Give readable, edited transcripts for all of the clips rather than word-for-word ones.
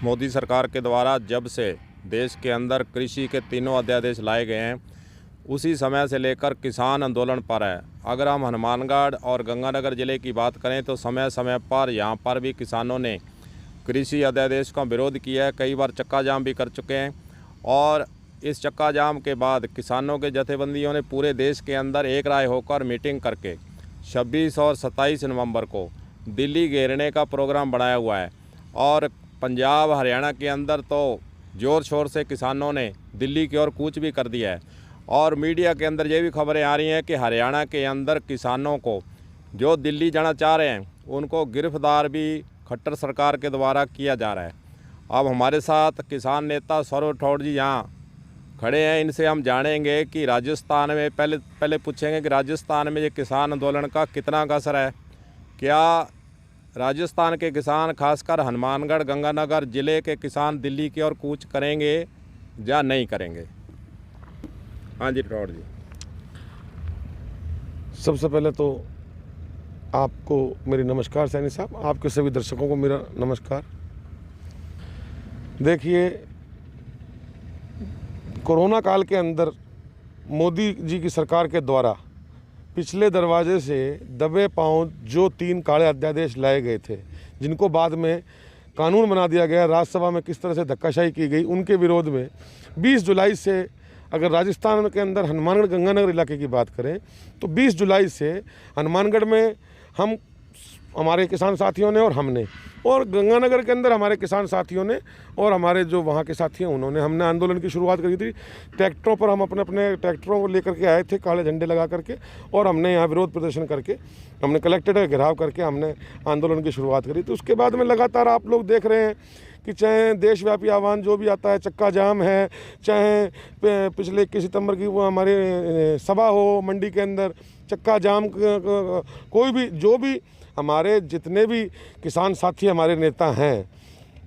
मोदी सरकार के द्वारा जब से देश के अंदर कृषि के तीनों अध्यादेश लाए गए हैं, उसी समय से लेकर किसान आंदोलन पर है। अगर हम हनुमानगढ़ और गंगानगर ज़िले की बात करें तो समय समय पर यहाँ पर भी किसानों ने कृषि अध्यादेश का विरोध किया है, कई बार चक्का जाम भी कर चुके हैं। और इस चक्का जाम के बाद किसानों के जथेबंदियों ने पूरे देश के अंदर एक राय होकर मीटिंग करके 26 और 27 नवंबर को दिल्ली घेरने का प्रोग्राम बनाया हुआ है। और पंजाब हरियाणा के अंदर तो ज़ोर शोर से किसानों ने दिल्ली की ओर कूच भी कर दिया है। और मीडिया के अंदर ये भी खबरें आ रही हैं कि हरियाणा के अंदर किसानों को जो दिल्ली जाना चाह रहे हैं उनको गिरफ्तार भी खट्टर सरकार के द्वारा किया जा रहा है। अब हमारे साथ किसान नेता सौरभ राठौड़ जी यहाँ खड़े हैं, इनसे हम जानेंगे कि राजस्थान में पहले पूछेंगे कि राजस्थान में ये किसान आंदोलन का कितना असर है। क्या राजस्थान के किसान खासकर हनुमानगढ़ गंगानगर ज़िले के किसान दिल्ली की ओर कूच करेंगे या नहीं करेंगे? हाँ जी राठौड़ जी। सबसे पहले तो आपको मेरी नमस्कार सैनी साहब, आपके सभी दर्शकों को मेरा नमस्कार। देखिए, कोरोना काल के अंदर मोदी जी की सरकार के द्वारा पिछले दरवाजे से दबे पांव जो 3 काले अध्यादेश लाए गए थे, जिनको बाद में कानून बना दिया गया, राज्यसभा में किस तरह से धक्काशाही की गई, उनके विरोध में 20 जुलाई से, अगर राजस्थान के अंदर हनुमानगढ़ गंगानगर इलाके की बात करें तो 20 जुलाई से हनुमानगढ़ में हमारे किसान साथियों ने और हमने, और गंगानगर के अंदर हमारे किसान साथियों ने और हमारे जो वहाँ के साथी हैं उन्होंने, हमने आंदोलन की शुरुआत करी थी। ट्रैक्टरों पर हम अपने ट्रैक्टरों को लेकर के आए थे, काले झंडे लगा करके, और हमने यहाँ विरोध प्रदर्शन करके हमने कलेक्ट्रेट का घेराव करके हमने आंदोलन की शुरुआत करी। तो उसके बाद में लगातार आप लोग देख रहे हैं कि चाहे देशव्यापी आह्वान जो भी आता है, चक्का जाम है, चाहे पिछले 21 सितंबर की वो हमारे सभा हो मंडी के अंदर, चक्का जाम, कोई भी जो भी हमारे जितने भी किसान साथी हमारे नेता हैं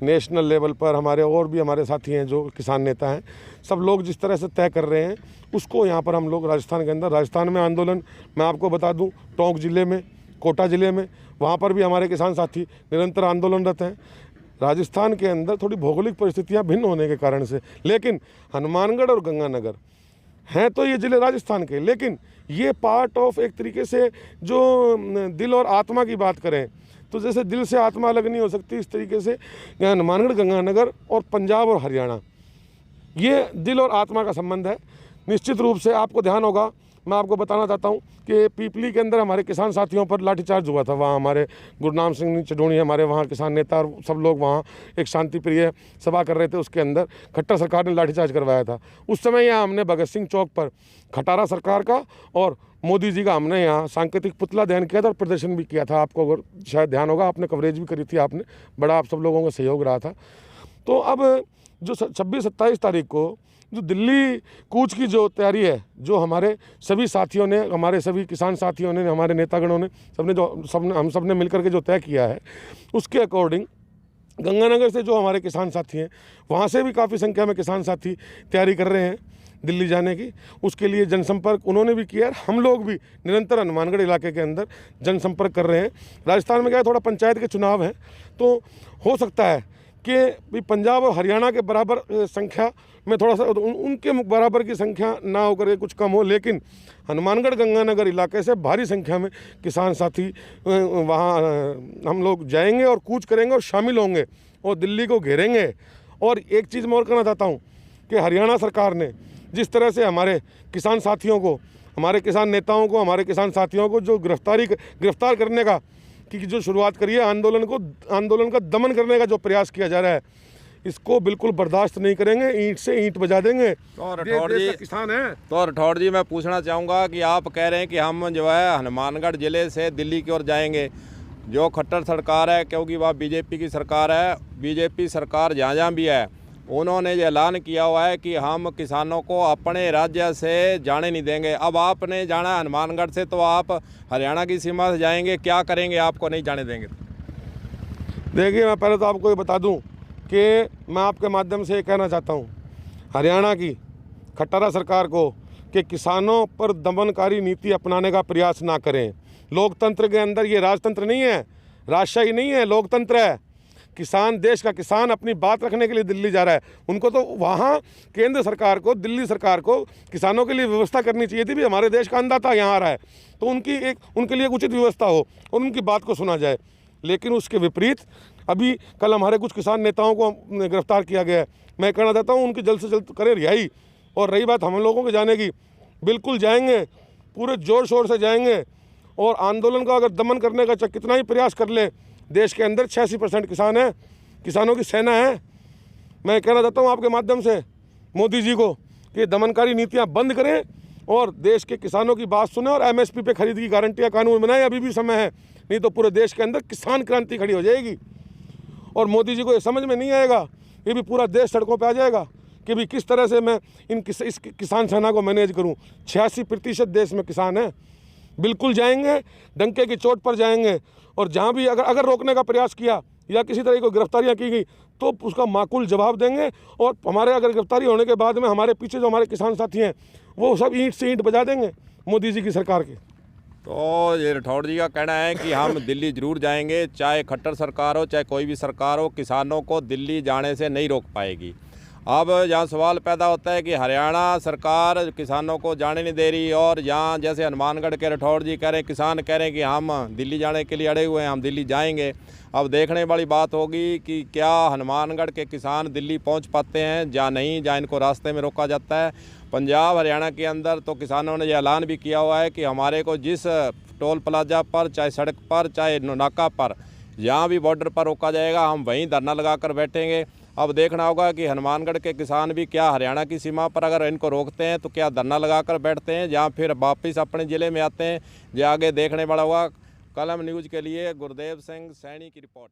नेशनल लेवल पर, हमारे और भी हमारे साथी हैं जो किसान नेता हैं, सब लोग जिस तरह से तय कर रहे हैं उसको यहाँ पर हम लोग राजस्थान के अंदर, राजस्थान में आंदोलन मैं आपको बता दूँ, टोंक ज़िले में, कोटा ज़िले में, वहाँ पर भी हमारे किसान साथी निरंतर आंदोलनरत हैं। राजस्थान के अंदर थोड़ी भौगोलिक परिस्थितियाँ भिन्न होने के कारण से, लेकिन हनुमानगढ़ और गंगानगर हैं तो ये ज़िले राजस्थान के, लेकिन ये पार्ट ऑफ एक तरीके से जो दिल और आत्मा की बात करें तो जैसे दिल से आत्मा अलग नहीं हो सकती, इस तरीके से हनुमानगढ़ गंगानगर और पंजाब और हरियाणा ये दिल और आत्मा का संबंध है। निश्चित रूप से आपको ध्यान होगा, मैं आपको बताना चाहता हूँ कि पीपली के अंदर हमारे किसान साथियों पर लाठीचार्ज हुआ था। वहाँ हमारे गुरनाम सिंह चडोणी हमारे वहाँ किसान नेता और सब लोग वहाँ एक शांति प्रिय सभा कर रहे थे, उसके अंदर खट्टर सरकार ने लाठीचार्ज करवाया था। उस समय यहाँ हमने भगत सिंह चौक पर खटारा सरकार का और मोदी जी का हमने यहाँ सांकेतिक पुतला दहन किया था और प्रदर्शन भी किया था। आपको अगर शायद ध्यान होगा, आपने कवरेज भी करी थी, आपने बड़ा आप सब लोगों का सहयोग रहा था। तो अब जो 26-27 तारीख को जो दिल्ली कूच की जो तैयारी है, जो हमारे सभी साथियों ने, हमारे सभी किसान साथियों ने, हमारे नेतागणों ने, हम सब ने मिलकर के जो तय किया है, उसके अकॉर्डिंग गंगानगर से जो हमारे किसान साथी हैं वहाँ से भी काफ़ी संख्या में किसान साथी तैयारी कर रहे हैं दिल्ली जाने की। उसके लिए जनसंपर्क उन्होंने भी किया, हम लोग भी निरंतर हनुमानगढ़ इलाके के अंदर जनसंपर्क कर रहे हैं। राजस्थान में क्या है, थोड़ा पंचायत के चुनाव हैं तो हो सकता है कि पंजाब और हरियाणा के बराबर संख्या में थोड़ा सा उनके बराबर की संख्या ना होकर के कुछ कम हो, लेकिन हनुमानगढ़ गंगानगर इलाके से भारी संख्या में किसान साथी वहाँ हम लोग जाएंगे और कूच करेंगे और शामिल होंगे और दिल्ली को घेरेंगे। और एक चीज़ मैं और कहना चाहता हूँ कि हरियाणा सरकार ने जिस तरह से हमारे किसान साथियों को, हमारे किसान नेताओं को, हमारे किसान साथियों को जो गिरफ्तार करने का की जो शुरुआत करी है, आंदोलन का दमन करने का जो प्रयास किया जा रहा है, इसको बिल्कुल बर्दाश्त नहीं करेंगे, ईंट से ईंट बजा देंगे। तो किसान है तो राठौड़ जी, मैं पूछना चाहूँगा कि आप कह रहे हैं कि हम जो है हनुमानगढ़ ज़िले से दिल्ली की ओर जाएंगे, जो खट्टर सरकार है, क्योंकि वह बीजेपी की सरकार है, बीजेपी सरकार जहाँ भी है, उन्होंने ये ऐलान किया हुआ है कि हम किसानों को अपने राज्य से जाने नहीं देंगे। अब आपने जाना हनुमानगढ़ से तो आप हरियाणा की सीमा से जाएंगे, क्या करेंगे आपको नहीं जाने देंगे? देखिए, मैं पहले तो आपको ये बता दूं कि मैं आपके माध्यम से ये कहना चाहता हूं हरियाणा की खट्टारा सरकार को कि किसानों पर दमनकारी नीति अपनाने का प्रयास ना करें। लोकतंत्र के अंदर ये राजतंत्र नहीं है, राजशाही नहीं है, लोकतंत्र है। किसान, देश का किसान अपनी बात रखने के लिए दिल्ली जा रहा है। उनको तो वहाँ केंद्र सरकार को, दिल्ली सरकार को किसानों के लिए व्यवस्था करनी चाहिए थी। भी हमारे देश का अन्नदाता यहाँ आ रहा है तो उनके लिए उचित व्यवस्था हो और उनकी बात को सुना जाए। लेकिन उसके विपरीत अभी कल हमारे कुछ किसान नेताओं को गिरफ्तार किया गया है। मैं कहना चाहता हूँ उनकी जल्द से जल्द करें रिहाई। और रही बात हम लोगों के जाने की, बिल्कुल जाएंगे, पूरे जोर शोर से जाएंगे और आंदोलन का अगर दमन करने का कितना ही प्रयास कर ले, देश के अंदर 86% किसान हैं, किसानों की सेना है। मैं कहना चाहता हूँ आपके माध्यम से मोदी जी को कि दमनकारी नीतियाँ बंद करें और देश के किसानों की बात सुने और MSP पे खरीद की गारंटी का कानून बनाए। अभी भी समय है, नहीं तो पूरे देश के अंदर किसान क्रांति खड़ी हो जाएगी। और मोदी जी को ये समझ में नहीं आएगा, ये भी पूरा देश सड़कों पे आ जाएगा कि भी किस तरह से मैं इस किसान सेना को मैनेज करूं। 86% देश में किसान है। बिल्कुल जाएंगे, डंके की चोट पर जाएंगे और जहां भी अगर रोकने का प्रयास किया या किसी तरह की गिरफ्तारियां की गई तो उसका माकूल जवाब देंगे। और हमारे अगर गिरफ्तारी होने के बाद में हमारे पीछे जो हमारे किसान साथी हैं वो सब ईंट से ईंट बजा देंगे मोदी जी की सरकार के। तो ये राठौड़ जी का कहना है कि हम दिल्ली जरूर जाएंगे, चाहे खट्टर सरकार हो चाहे कोई भी सरकार हो, किसानों को दिल्ली जाने से नहीं रोक पाएगी। अब यहाँ सवाल पैदा होता है कि हरियाणा सरकार किसानों को जाने नहीं दे रही और यहाँ जैसे हनुमानगढ़ के राठौड़ जी कह रहे हैं, किसान कह रहे हैं कि हम दिल्ली जाने के लिए अड़े हुए हैं, हम दिल्ली जाएंगे। अब देखने वाली बात होगी कि क्या हनुमानगढ़ के किसान दिल्ली पहुँच पाते हैं या नहीं, या इनको रास्ते में रोका जाता है। पंजाब हरियाणा के अंदर तो किसानों ने यह ऐलान भी किया हुआ है कि हमारे को जिस टोल प्लाजा पर, चाहे सड़क पर, चाहे नाका पर, जहाँ भी बॉर्डर पर रोका जाएगा हम वहीं धरना लगा कर बैठेंगे। अब देखना होगा कि हनुमानगढ़ के किसान भी क्या हरियाणा की सीमा पर अगर इनको रोकते हैं तो क्या धरना लगा कर बैठते हैं या फिर वापस अपने ज़िले में आते हैं, ये आगे देखने वाला हुआ। कलम न्यूज़ के लिए गुरदेव सिंह सैनी की रिपोर्ट।